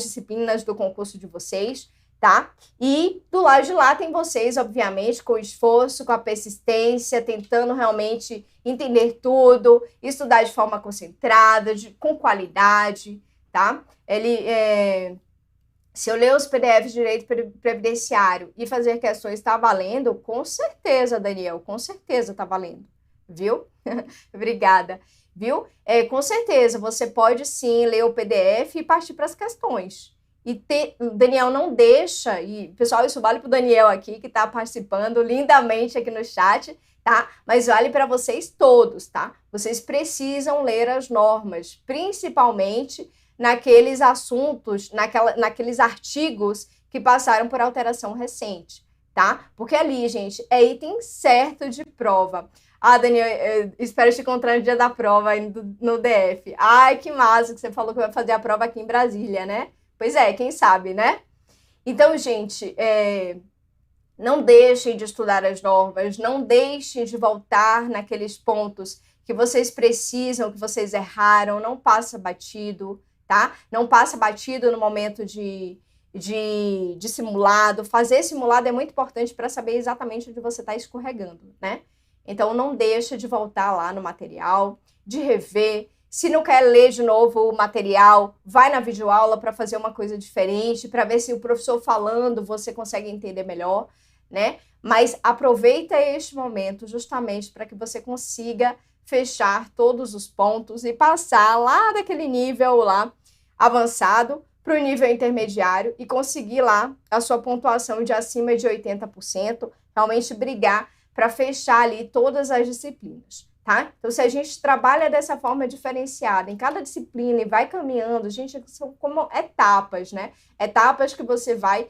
disciplinas do concurso de vocês, tá? E do lado de lá tem vocês, obviamente, com o esforço, com a persistência, tentando realmente entender tudo, estudar de forma concentrada, com qualidade, tá? Se eu ler os PDFs de direito previdenciário e fazer questões, está valendo? Com certeza, Daniel, com certeza está valendo, viu? Obrigada, viu? Com certeza, você pode sim ler o PDF e partir para as questões. Daniel, não deixa, e pessoal, isso vale para o Daniel aqui, que está participando lindamente aqui no chat, tá? Mas vale para vocês todos, tá? Vocês precisam ler as normas, principalmente naqueles assuntos, naqueles artigos que passaram por alteração recente, tá? Porque ali, gente, é item certo de prova. Ah, Daniel, espero te encontrar no dia da prova aí no DF. Ai, que massa que você falou que vai fazer a prova aqui em Brasília, né? Pois é, quem sabe, né? Então, gente, não deixem de estudar as normas, não deixem de voltar naqueles pontos que vocês precisam, que vocês erraram, não passa batido, tá? Não passa batido no momento de simulado. Fazer simulado é muito importante para saber exatamente onde você está escorregando, né? Então, não deixa de voltar lá no material, de rever. Se não quer ler de novo o material, vai na videoaula para fazer uma coisa diferente, para ver se o professor falando você consegue entender melhor, né? Mas aproveita este momento justamente para que você consiga fechar todos os pontos e passar lá daquele nível lá avançado para o nível intermediário e conseguir lá a sua pontuação de acima de 80%, realmente brigar para fechar ali todas as disciplinas, tá? Então, se a gente trabalha dessa forma diferenciada em cada disciplina e vai caminhando, gente, são como etapas, né? Etapas que você vai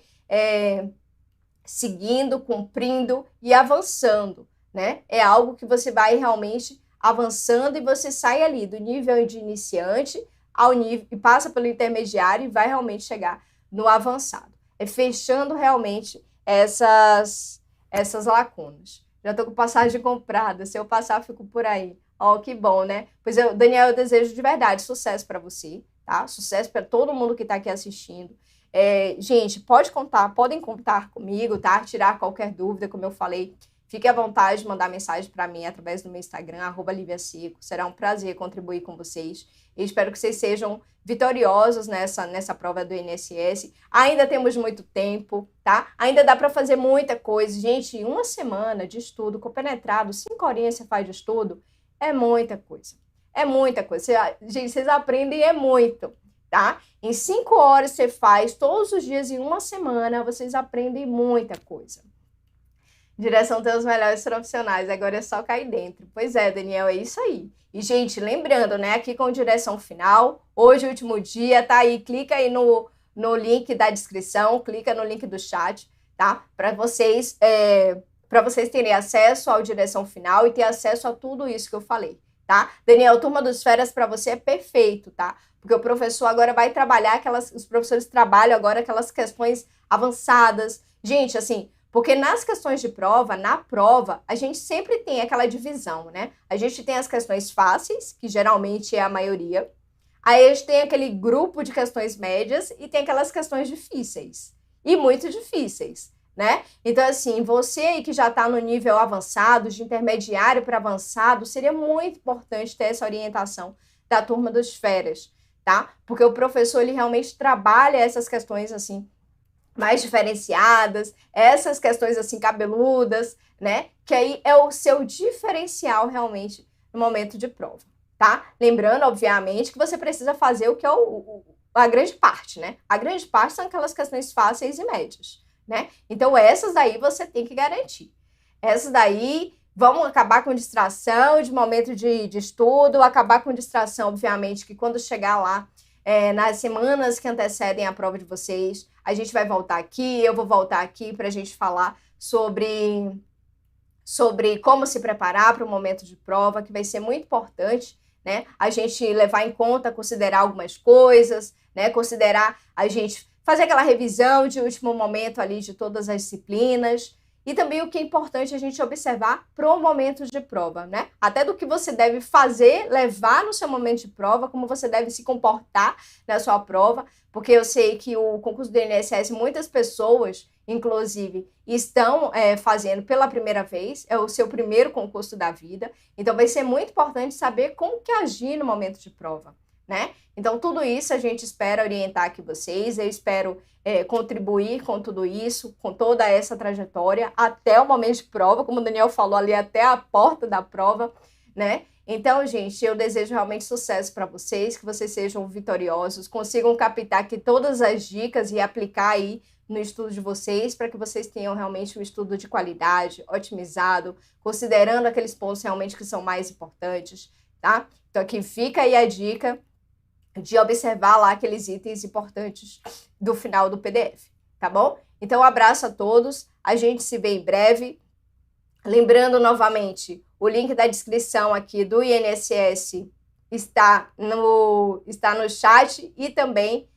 seguindo, cumprindo e avançando, né? É algo que você vai realmente avançando e você sai ali do nível de iniciante ao nível e passa pelo intermediário e vai realmente chegar no avançado. É fechando realmente essas lacunas. Já estou com passagem comprada, se eu passar, fico por aí. Ó, que bom, né? Pois Daniel, eu desejo de verdade sucesso para você, tá? Sucesso para todo mundo que está aqui assistindo. Gente, podem contar comigo, tá? Tirar qualquer dúvida, como eu falei. Fique à vontade de mandar mensagem para mim através do meu Instagram, @LiviaSeco. Será um prazer contribuir com vocês. Eu espero que vocês sejam vitoriosos nessa prova do INSS. Ainda temos muito tempo, tá? Ainda dá para fazer muita coisa. Gente, uma semana de estudo compenetrado, 5 horinhas você faz de estudo, é muita coisa. É muita coisa. Gente, vocês aprendem muito, tá? Em 5 horas você faz todos os dias, em uma semana, vocês aprendem muita coisa. Direção tem os melhores profissionais, agora é só cair dentro. Pois é, Daniel, é isso aí. E, gente, lembrando, né, aqui com direção final, hoje é o último dia, tá aí, clica aí no link da descrição, clica no link do chat, tá? Para vocês terem acesso ao direção final e ter acesso a tudo isso que eu falei, tá? Daniel, Turma dos Férias para você é perfeito, tá? Porque o professor agora vai trabalhar os professores trabalham agora aquelas questões avançadas. Gente, assim, porque nas questões de prova, na prova, a gente sempre tem aquela divisão, né? A gente tem as questões fáceis, que geralmente é a maioria. Aí a gente tem aquele grupo de questões médias e tem aquelas questões difíceis. E muito difíceis, né? Então, assim, você aí que já está no nível avançado, de intermediário para avançado, seria muito importante ter essa orientação da Turma dos Férias, tá? Porque o professor, ele realmente trabalha essas questões, assim, mais diferenciadas, essas questões assim cabeludas, né? Que aí é o seu diferencial realmente no momento de prova, tá? Lembrando, obviamente, que você precisa fazer o que é a grande parte, né? A grande parte são aquelas questões fáceis e médias, né? Então, essas daí você tem que garantir. Essas daí vão acabar com distração de momento de estudo, acabar com distração, obviamente, que quando chegar lá, nas semanas que antecedem a prova de vocês, a gente vai voltar aqui, eu vou voltar aqui para a gente falar sobre como se preparar para o momento de prova, que vai ser muito importante, né? A gente levar em conta, considerar algumas coisas, né? Considerar a gente fazer aquela revisão de último momento ali de todas as disciplinas. E também o que é importante a gente observar para o momento de prova, né? Até do que você deve fazer, levar no seu momento de prova, como você deve se comportar na sua prova, porque eu sei que o concurso do INSS, muitas pessoas, inclusive, estão fazendo pela primeira vez, é o seu primeiro concurso da vida, então vai ser muito importante saber como que agir no momento de prova, né? Então, tudo isso a gente espera orientar aqui vocês, eu espero contribuir com tudo isso, com toda essa trajetória, até o momento de prova, como o Daniel falou ali, até a porta da prova, né? Então, gente, eu desejo realmente sucesso para vocês, que vocês sejam vitoriosos, consigam captar aqui todas as dicas e aplicar aí no estudo de vocês, para que vocês tenham realmente um estudo de qualidade, otimizado, considerando aqueles pontos realmente que são mais importantes, tá? Então, aqui fica aí a dica de observar lá aqueles itens importantes do final do PDF, tá bom? Então, um abraço a todos, a gente se vê em breve. Lembrando novamente, o link da descrição aqui do INSS está no chat e também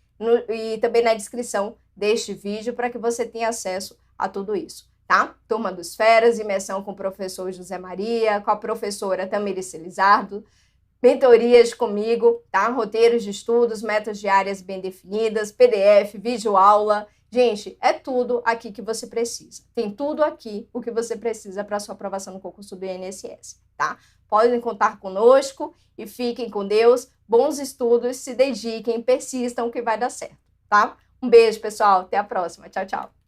na descrição deste vídeo para que você tenha acesso a tudo isso, tá? Turma dos Feras, imersão com o professor José Maria, com a professora Tamires Lizardo, mentorias comigo, tá? Roteiros de estudos, metas diárias bem definidas, PDF, vídeo aula. Gente, é tudo aqui que você precisa. Tem tudo aqui o que você precisa para a sua aprovação no concurso do INSS, tá? Podem contar conosco e fiquem com Deus. Bons estudos, se dediquem, persistam que vai dar certo, tá? Um beijo, pessoal. Até a próxima. Tchau, tchau.